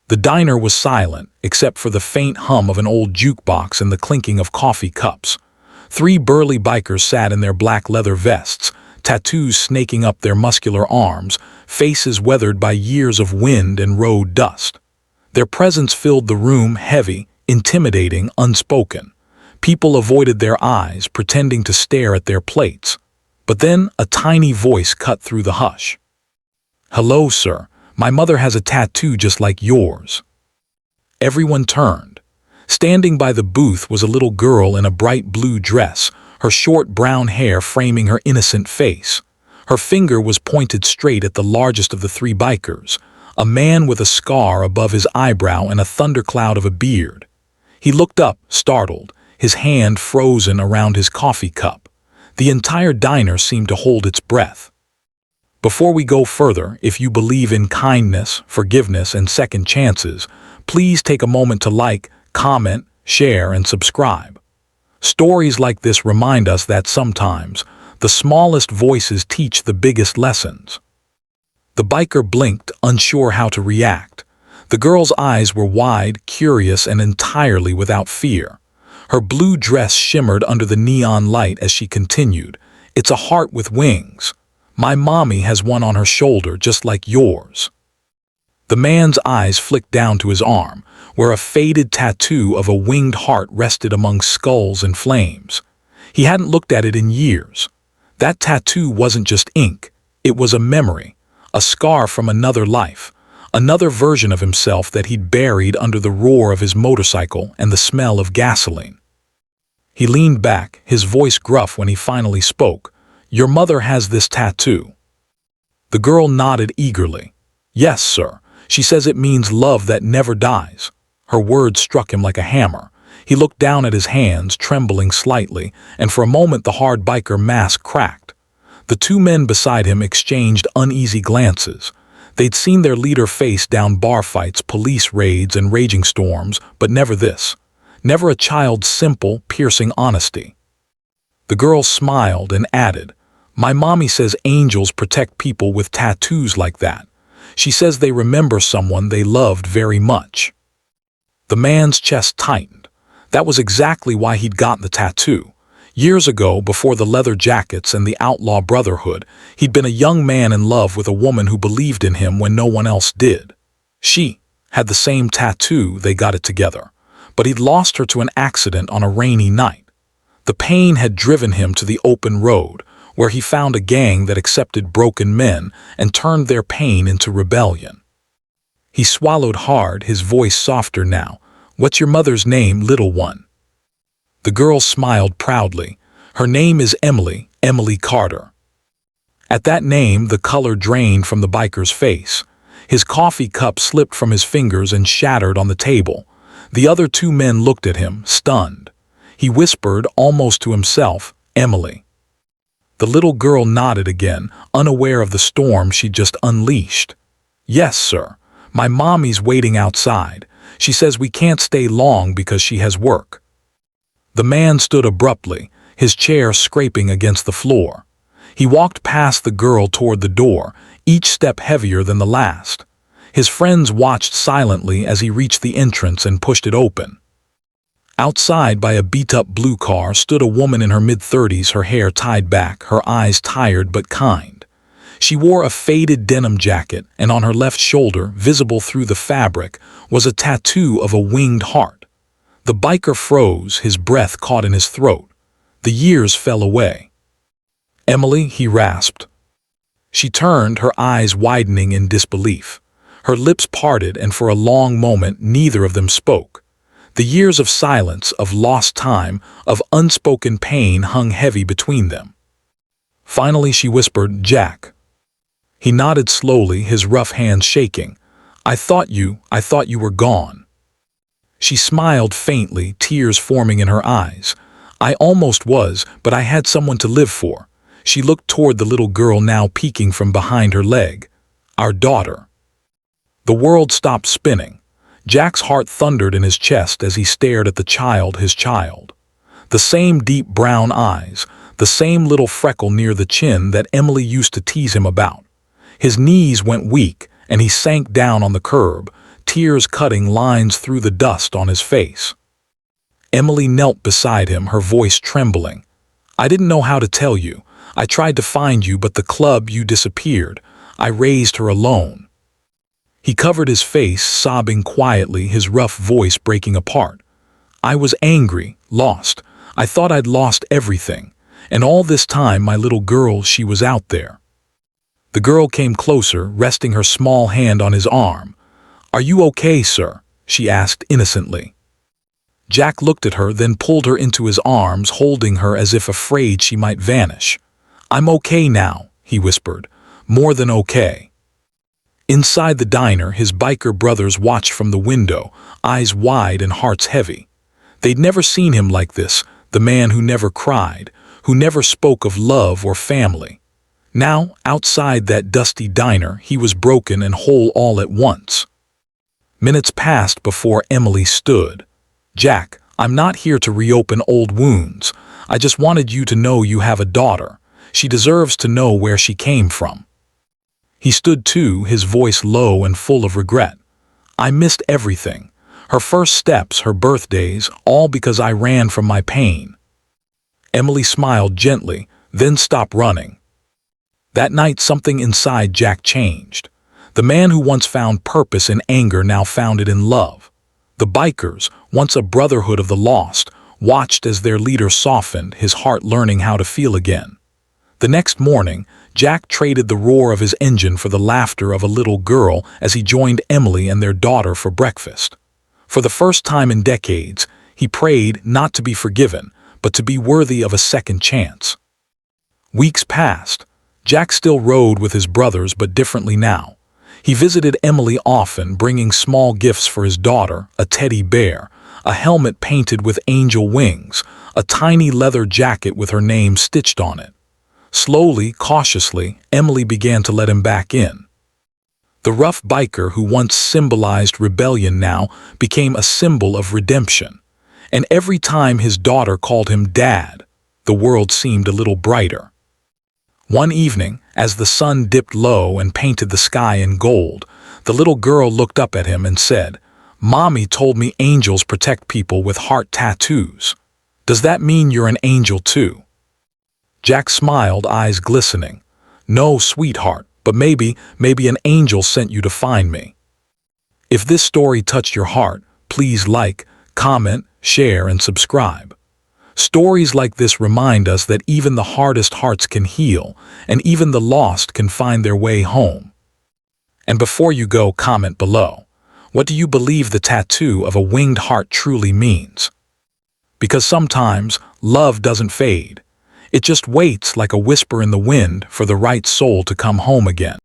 The diner was silent, except for the faint hum of an old jukebox and the clinking of coffee cups. 3 burly bikers sat in their black leather vests, tattoos snaking up their muscular arms, faces weathered by years of wind and road dust. Their presence filled the room heavy, intimidating, unspoken. People avoided their eyes, pretending to stare at their plates. But then a tiny voice cut through the hush. "Hello, sir. My mother has a tattoo just like yours." Everyone turned. Standing by the booth was a little girl in a bright blue dress, her short brown hair framing her innocent face. Her finger was pointed straight at the largest of the 3 bikers, a man with a scar above his eyebrow and a thundercloud of a beard. He looked up, startled, his hand frozen around his coffee cup. The entire diner seemed to hold its breath. Before we go further, if you believe in kindness, forgiveness, and second chances, please take a moment to like, comment, share, and subscribe. Stories like this remind us that sometimes the smallest voices teach the biggest lessons. The biker blinked, unsure how to react. The girl's eyes were wide, curious, and entirely without fear. Her blue dress shimmered under the neon light as she continued, "It's a heart with wings. My mommy has one on her shoulder just like yours." The man's eyes flicked down to his arm, where a faded tattoo of a winged heart rested among skulls and flames. He hadn't looked at it in years. That tattoo wasn't just ink, it was a memory, a scar from another life, another version of himself that he'd buried under the roar of his motorcycle and the smell of gasoline. He leaned back, his voice gruff when he finally spoke. "Your mother has this tattoo." The girl nodded eagerly. "Yes, sir. She says it means love that never dies." Her words struck him like a hammer. He looked down at his hands, trembling slightly, and for a moment the hard biker mask cracked. The 2 men beside him exchanged uneasy glances. They'd seen their leader face down bar fights, police raids, and raging storms, but never this. Never a child's simple, piercing honesty. The girl smiled and added, "My mommy says angels protect people with tattoos like that. She says they remember someone they loved very much." The man's chest tightened. That was exactly why he'd gotten the tattoo. Years ago, before the leather jackets and the outlaw brotherhood, he'd been a young man in love with a woman who believed in him when no one else did. She had the same tattoo, they got it together. But he'd lost her to an accident on a rainy night. The pain had driven him to the open road, where he found a gang that accepted broken men and turned their pain into rebellion. He swallowed hard, his voice softer now. "What's your mother's name, little one?" The girl smiled proudly. "Her name is Emily, Emily Carter." At that name, the color drained from the biker's face. His coffee cup slipped from his fingers and shattered on the table. The other 2 men looked at him, stunned. He whispered, almost to himself, "Emily." The little girl nodded again, unaware of the storm she'd just unleashed. "Yes, sir. My mommy's waiting outside. She says we can't stay long because she has work." The man stood abruptly, his chair scraping against the floor. He walked past the girl toward the door, each step heavier than the last. His friends watched silently as he reached the entrance and pushed it open. Outside, by a beat-up blue car, stood a woman in her mid-30s, her hair tied back, her eyes tired but kind. She wore a faded denim jacket, and on her left shoulder, visible through the fabric, was a tattoo of a winged heart. The biker froze, his breath caught in his throat. The years fell away. "Emily," he rasped. She turned, her eyes widening in disbelief. Her lips parted, and for a long moment neither of them spoke. The years of silence, of lost time, of unspoken pain hung heavy between them. Finally she whispered, "Jack." He nodded slowly, his rough hands shaking. I thought you were gone." She smiled faintly, tears forming in her eyes. "I almost was, but I had someone to live for." She looked toward the little girl now peeking from behind her leg. "Our daughter." The world stopped spinning. Jack's heart thundered in his chest as he stared at the child, his child. The same deep brown eyes, the same little freckle near the chin that Emily used to tease him about. His knees went weak, and he sank down on the curb, tears cutting lines through the dust on his face. Emily knelt beside him, her voice trembling. "I didn't know how to tell you. I tried to find you, but the club, you disappeared. I raised her alone." He covered his face, sobbing quietly, his rough voice breaking apart. "I was angry, lost. I thought I'd lost everything. And all this time, my little girl, she was out there." The girl came closer, resting her small hand on his arm. "Are you okay, sir?" she asked innocently. Jack looked at her, then pulled her into his arms, holding her as if afraid she might vanish. "I'm okay now," he whispered. "More than okay." Inside the diner, his biker brothers watched from the window, eyes wide and hearts heavy. They'd never seen him like this, the man who never cried, who never spoke of love or family. Now, outside that dusty diner, he was broken and whole all at once. Minutes passed before Emily stood. "Jack, I'm not here to reopen old wounds. I just wanted you to know you have a daughter. She deserves to know where she came from." He stood too, his voice low and full of regret. "I missed everything. Her first steps, her birthdays, all because I ran from my pain." Emily smiled gently, then stopped running. That night, something inside Jack changed. The man who once found purpose in anger now found it in love. The bikers, once a brotherhood of the lost, watched as their leader softened, his heart learning how to feel again. The next morning, Jack traded the roar of his engine for the laughter of a little girl as he joined Emily and their daughter for breakfast. For the first time in decades, he prayed not to be forgiven, but to be worthy of a second chance. Weeks passed. Jack still rode with his brothers, but differently now. He visited Emily often, bringing small gifts for his daughter, a teddy bear, a helmet painted with angel wings, a tiny leather jacket with her name stitched on it. Slowly, cautiously, Emily began to let him back in. The rough biker who once symbolized rebellion now became a symbol of redemption. And every time his daughter called him Dad, the world seemed a little brighter. One evening, as the sun dipped low and painted the sky in gold, the little girl looked up at him and said, "Mommy told me angels protect people with heart tattoos. Does that mean you're an angel too?" Jack smiled, eyes glistening. "No, sweetheart, but maybe an angel sent you to find me." If this story touched your heart, please like, comment, share, and subscribe. Stories like this remind us that even the hardest hearts can heal, and even the lost can find their way home. And before you go, comment below. What do you believe the tattoo of a winged heart truly means? Because sometimes love doesn't fade. It just waits like a whisper in the wind for the right soul to come home again.